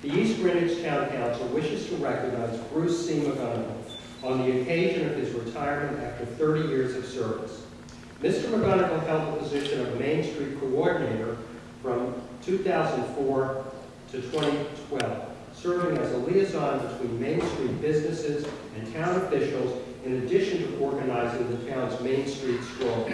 The East Greenwich Town Council wishes to recognize Bruce C. MacGunnigle on the occasion of his retirement after 30 years of service. Mr. MacGunnigle held the position of Main Street Coordinator from 2004 to 2012, serving as a liaison between Main Street businesses and town officials in addition to organizing the town's Main Street stroll.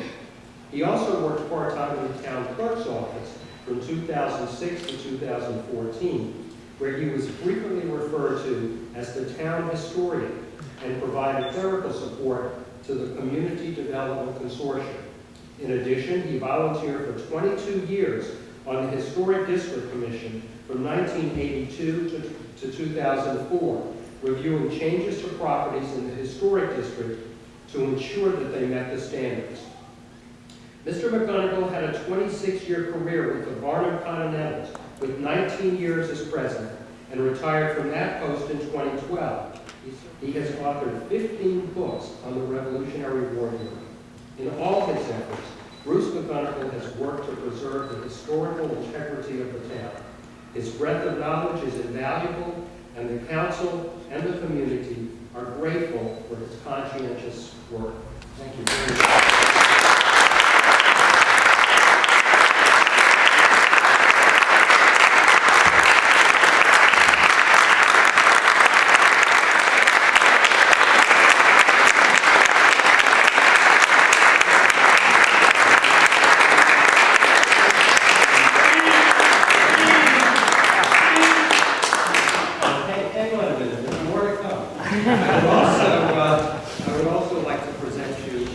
He also worked part-time in the town clerk's office from 2006 to 2014, where he was frequently referred to as the town historian and provided clerical support to the Community Development Consortium. In addition, he volunteered for 22 years on the Historic District Commission from 1982 to 2004, reviewing changes to properties in the historic district to ensure that they met the standards. Mr. MacGunnigle had a 26-year career with the Barnum Continentals, with 19 years as president, and retired from that post in 2012. He has authored 15 books on the Revolutionary War era. In all his efforts, Bruce MacGunnigle has worked to preserve the historical integrity of the town. His breadth of knowledge is invaluable, and the council and the community are grateful for his conscientious work. Thank you very much. I would also like to present you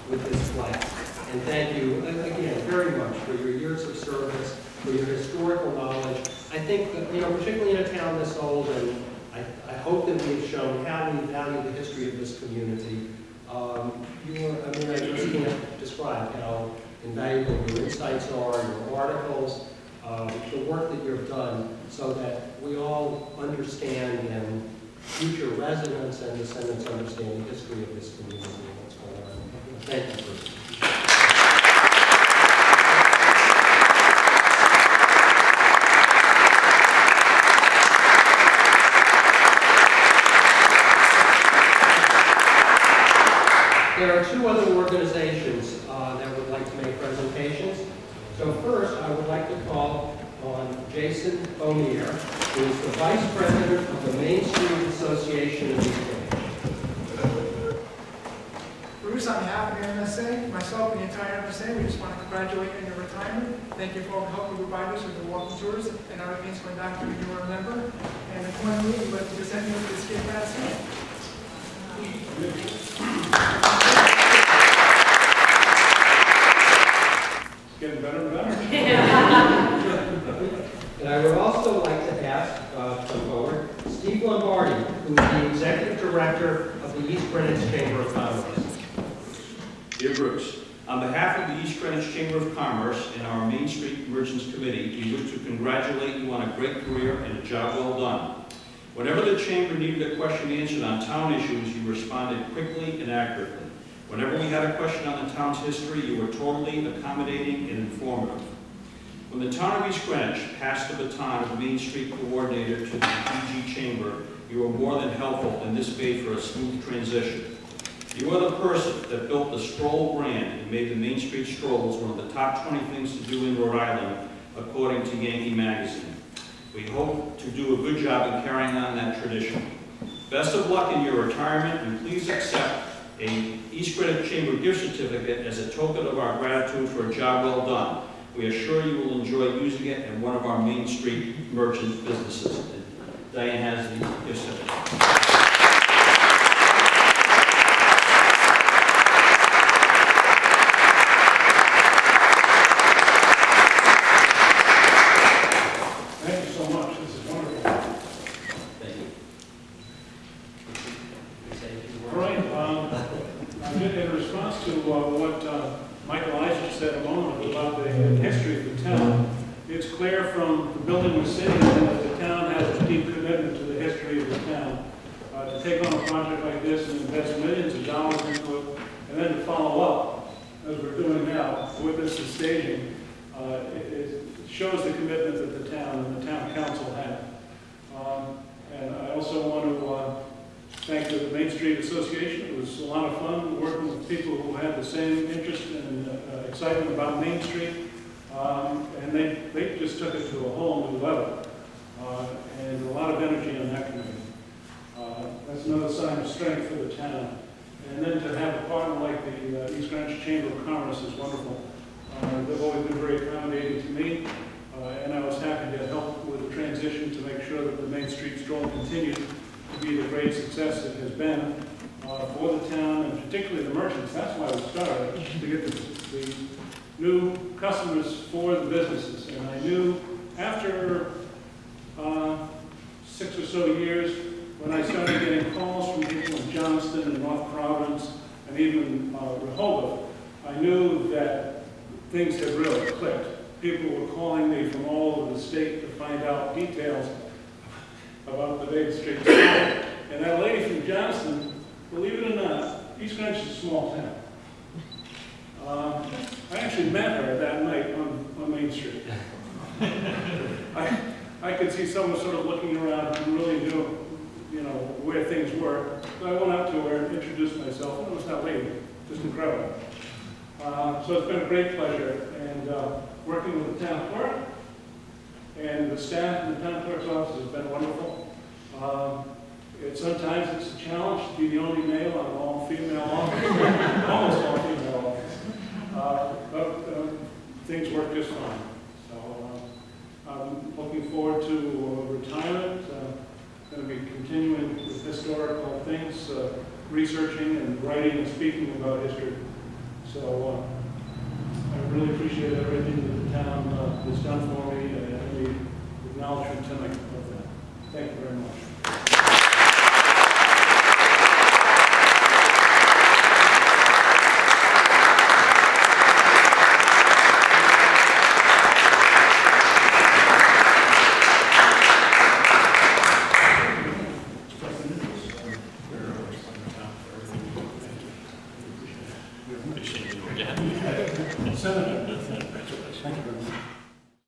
with this plaque. And thank you, again, very much for your years of service, for your historical knowledge. I think that, particularly in a town this old, and I hope that we've shown how we value the history of this community. I just can't describe how invaluable your insights are, your articles, the work that you've done, so that we all understand and future residents and descendants understand the history of this community and what's going on. Thank you, Bruce. There are two other organizations that would like to make presentations. So first, I would like to call on Jason O'Meara, who is the Vice President of the Main Street Association of East Greenwich. Bruce, on behalf of the MSA, myself and the entire MSA, we just want to congratulate you on your retirement. Thank you for all the help you provide us with the walking tours and other things going back to when you were a member. And accordingly, we'd like to present you with this gift basket. Getting better and better. And I would also like to ask, come forward, Steve Lombardi, who is the Executive Director of the East Greenwich Chamber of Commerce. Dear Bruce, on behalf of the East Greenwich Chamber of Commerce and our Main Street Merchants Committee, we wish to congratulate you on a great career and a job well done. Whenever the Chamber needed a question answered on town issues, you responded quickly and accurately. Whenever we had a question on the town's history, you were totally accommodating and informative. When the Town of East Greenwich passed the baton of Main Street Coordinator to the EG Chamber, you were more than helpful, and this made for a smooth transition. You are the person that built the stroll brand and made the Main Street strolls one of the top 20 things to do in Rhode Island, according to Yankee Magazine. We hope to do a good job in carrying on that tradition. Best of luck in your retirement, and please accept a East Greenwich Chamber gift certificate as a token of our gratitude for a job well done. We are sure you will enjoy using it at one of our Main Street merchants businesses. Diane has the gift certificate. Thank you so much. This is wonderful. Thank you. All right. In response to what Michael Isaac said a moment about the history of the town, it's clear from the building we're sitting in that the town has a deep commitment to the history of the town. To take on a project like this and invest millions of dollars into it, and then to follow up, as we're doing now, with this staging, it shows the commitment that the town and the town council has. Street Association. It was a lot of fun working with people who had the same interest and excitement about Main Street. And they just took it to a whole new level. And a lot of energy on that committee. That's another sign of strength for the town. And then to have a partner like the East Greenwich Chamber of Commerce is wonderful. They've always been very accommodating to me, and I was happy to help with the transition to make sure that the Main Street Stroll continued to be the great success it has been for the town, and particularly the merchants. That's why we started, to get the new customers for the businesses. And I knew after 6 or so years, when I started getting calls from people in Johnston and North Providence and even Rehoboth, I knew that things had really clicked. People were calling me from all over the state to find out details about the Main Street Stroll. And that lady from Johnston, believe it or not, East Greenwich is a small town. I actually met her that night on Main Street. I could see someone sort of looking around who really knew, where things were. So I went up to her and introduced myself, and it was that lady, just incredible. So it's been a great pleasure, and working with the town clerk and the staff in the town clerk's office has been wonderful. Sometimes it's a challenge to be the only male on an all-female office, almost all-female office, but things work just fine. So I'm looking forward to retirement. Going to be continuing with historical things, researching and writing and speaking about history. So I really appreciate everything that the town has done for me, and the acknowledgement tonight of that. Thank you very much. Senator, thank you very much.